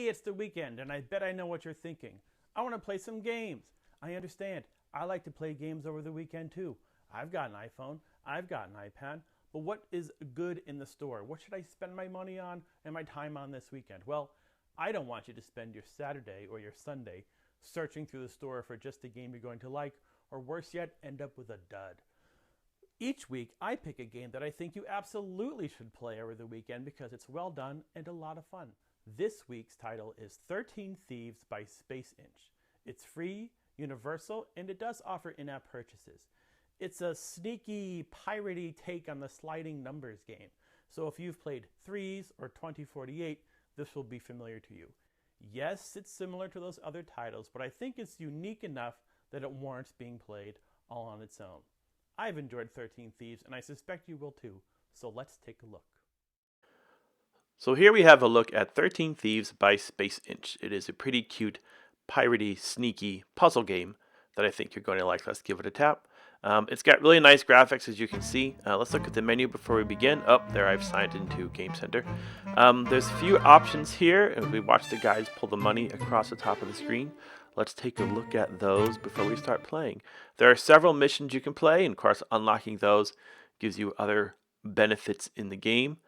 Hey, it's the weekend, and I bet I know what you're thinking. I want to play some games. I understand. I like to play games over the weekend too. I've got an iPhone, I've got an iPad, but what is good in the store? What should I spend my money on and my time on this weekend? Well, I don't want you to spend your Saturday or your Sunday searching through the store for just a game you're going to like, or worse yet, end up with a dud. Each week, I pick a game that I think you absolutely should play over the weekend because it's well done and a lot of fun. This week's title is 13 Thieves by Space Inch. It's free, universal, and it does offer in-app purchases. It's a sneaky, piratey take on the sliding numbers game. So if you've played Threes or 2048, this will be familiar to you. Yes, it's similar to those other titles, but I think it's unique enough that it warrants being played all on its own. I've enjoyed 13 Thieves, and I suspect you will too, so let's take a look. So here we have a look at 13 Thieves by Space Inch. It is a pretty cute, piratey, sneaky puzzle game that I think you're going to like. Let's give it a tap. It's got really nice graphics, as you can see. Let's look at the menu before we begin. Oh, there I've signed into Game Center. There's a few options here, and we watch the guys pull the money across the top of the screen. Let's take a look at those before we start playing. There are several missions you can play, and of course unlocking those gives you other benefits in the game.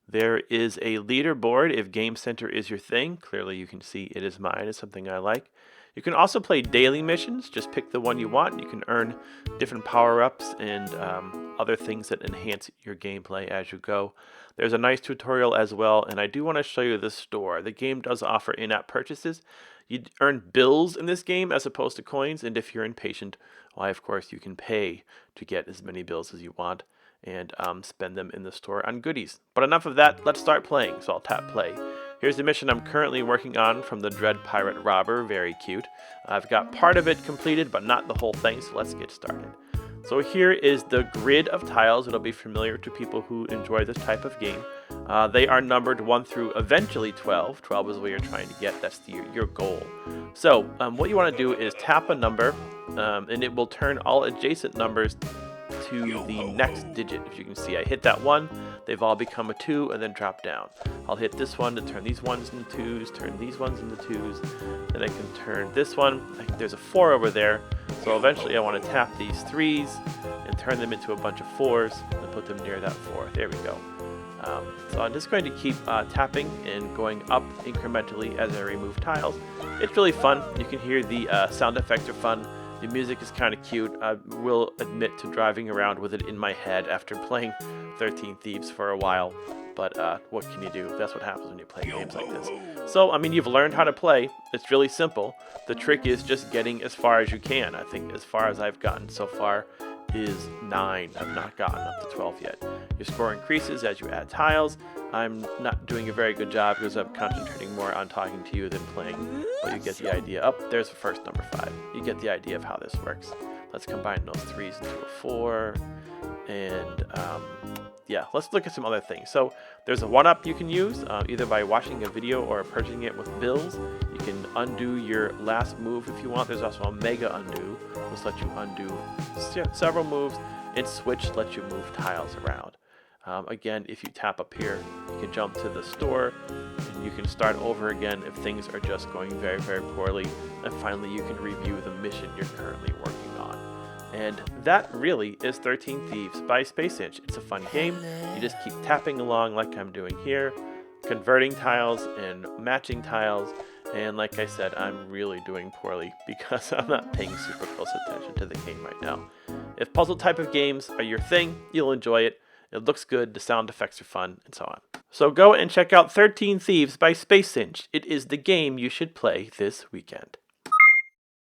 There is a leaderboard if Game Center is your thing. Clearly you can see it is mine. It's something I like. You can also play daily missions. Just pick the one you want. You can earn different power-ups and other things that enhance your gameplay as you go. There's a nice tutorial as well, and I do want to show you the store. The game does offer in-app purchases. You earn bills in this game as opposed to coins, and if you're impatient, why, of course, you can pay to get as many bills as you want and spend them in the store on goodies. But enough of that, let's start playing. So I'll tap play. Here's the mission I'm currently working on from the Dread Pirate Robber, very cute. I've got part of it completed, but not the whole thing, so let's get started. So here is the grid of tiles. It'll be familiar to people who enjoy this type of game. They are numbered 1 through eventually 12. 12 is what you're trying to get. That's your goal. So what you want to do is tap a number, and it will turn all adjacent numbers to the next digit. If you can see, I hit that 1, they've all become a 2 and then drop down. I'll hit this one to turn these ones into 2s, turn these ones into 2s, then I can turn this one. There's a 4 over there, so eventually I want to tap these 3s and turn them into a bunch of 4s and put them near that 4. There we go. So I'm just going to keep tapping and going up incrementally as I remove tiles. It's really fun. You can hear the sound effects are fun. The music is kind of cute. I will admit to driving around with it in my head after playing 13 Thieves for a while. But what can you do? That's what happens when you play games like this. So, I mean, you've learned how to play. It's really simple. The trick is just getting as far as you can. I think as far as I've gotten so far is 9. I've not gotten up to 12 yet. Your score increases as you add tiles. I'm not doing a very good job because I'm concentrating more on talking to you than playing, but you get the idea. Oh, there's the first number 5. You get the idea of how this works. Let's combine those 3s into a 4, and yeah, let's look at some other things. So there's a 1-up you can use, either by watching a video or purchasing it with bills. You can undo your last move if you want. There's also a mega undo, which lets you undo several moves, and switch lets you move tiles around. Again, if you tap up here, you can jump to the store, and you can start over again if things are just going very, very poorly. And finally, you can review the mission you're currently working on. And that really is 13 Thieves by Space Inch. It's a fun game. You just keep tapping along like I'm doing here, converting tiles and matching tiles. And like I said, I'm really doing poorly because I'm not paying super close attention to the game right now. If puzzle type of games are your thing, you'll enjoy it. It looks good, the sound effects are fun, and so on. So go and check out 13 Thieves by Space Inch. It is the game you should play this weekend.